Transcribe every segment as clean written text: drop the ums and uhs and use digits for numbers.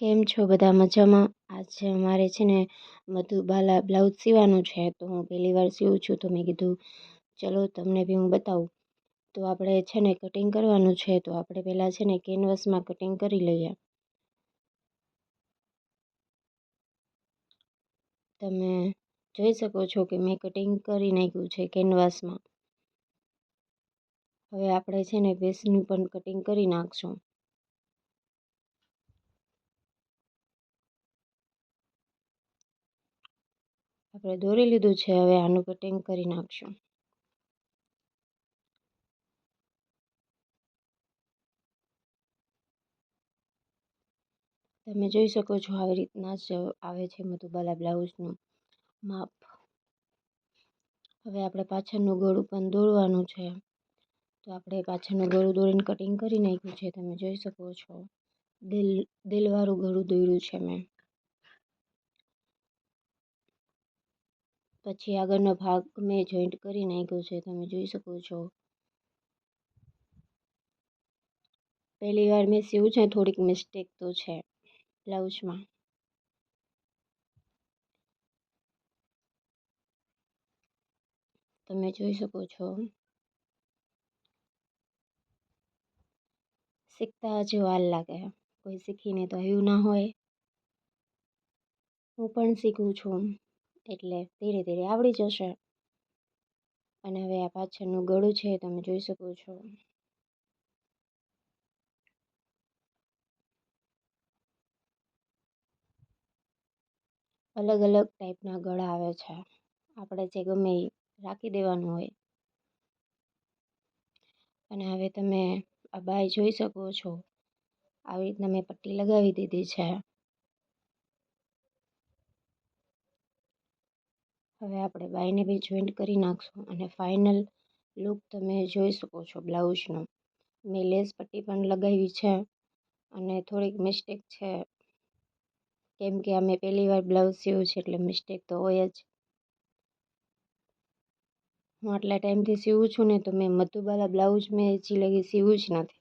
કેમ છો બધા મજામાં? આજે અમારે છે ને મધુબાલા બ્લાઉઝ સીવાનું છે, તો હું પહેલી વાર સીવું છું, તો મેં કીધું ચલો તમને બી હું બતાવું. તો આપણે છે ને કટિંગ કરવાનું છે, તો આપણે પહેલાં છે ને કેનવાસમાં કટિંગ કરી લઈએ. તમે જોઈ શકો છો કે મેં કટિંગ કરી નાખ્યું છે કેનવાસમાં. હવે આપણે છે ને વેસ્ટનું પણ કટિંગ કરી નાખશું. આપણે દોરી લીધું છે, હવે આનું કટિંગ કરી નાખશું. તમે જોઈ શકો છો આવી રીતના જ આવે છે મધુબાલા બ્લાઉઝનું માપ. હવે આપણે પાછળનું ગળું પણ દોરવાનું છે, તો આપણે પાછળનું ગળું દોરીને કટિંગ કરી નાખ્યું છે. તમે જોઈ શકો છો દિલવાળું ગળું દોર્યું છે મેં. પછી આગળનો ભાગ મેં જોઈન્ટ કરી નાખ્યો છે, તમે જોઈ શકો છો. પહેલી વાર મેં સીવું છે, થોડીક મિસ્ટેક તો છે બ્લાઉઝમાં. તમે જોઈ શકો છો. શીખતા હજુ વાર લાગે, કોઈ શીખીને તો આવ્યું ના હોય. હું પણ શીખું છું, એટલે ધીરે ધીરે આવડી જશે. અને હવે આ પાછળનું ગળું છે, તમે જોઈ શકો છો. અલગ અલગ ટાઈપના ગળા આવે છે, આપણે જે ગમે એ રાખી દેવાનું હોય. અને હવે તમે આ બાય જોઈ શકો છો, આવી રીતના મેં પટ્ટી લગાવી દીધી છે. હવે આપણે બાયને બી જોઈન્ટ કરી નાખશું, અને ફાઇનલ લુક તમે જોઈ શકો છો બ્લાઉઝનો. મેં લેસ પટ્ટી પણ લગાવી છે, અને થોડીક મિસ્ટેક છે, કેમ કે અમે પહેલી વાર બ્લાઉઝ સીવું છે, એટલે મિસ્ટેક તો હોય જ. હું આટલા ટાઈમથી સીવું છું ને, તો મેં મધુબાલા બ્લાઉઝ મેં હજી લગી સીવું જ નથી.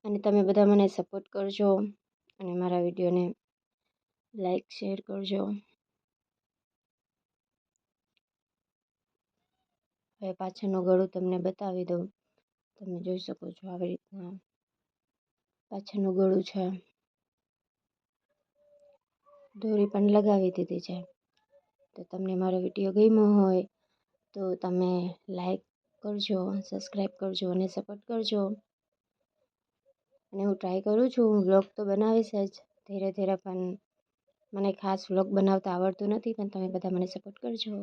અને તમે બધા મને સપોર્ટ કરજો, અને મારા વિડીયોને લાઈક શેર કરજો. હવે પાછળનું ગળું તમને બતાવી દઉં. તમે જોઈ શકો છો આવી રીતના પાછળનું ગળું છે. દોરી પણ લગાવી દીધી છે. તો તમને મારો વિડીયો ગમ્યો હોય તો તમે લાઈક કરજો, સબસ્ક્રાઈબ કરજો અને સપોર્ટ કરજો. અને હું ટ્રાય કરું છું, હું વ્લોગ તો બનાવીશ જ ધીરે ધીરે, પણ મને ખાસ વ્લોગ બનાવતા આવડતું નથી, પણ તમે બધા મને સપોર્ટ કરજો.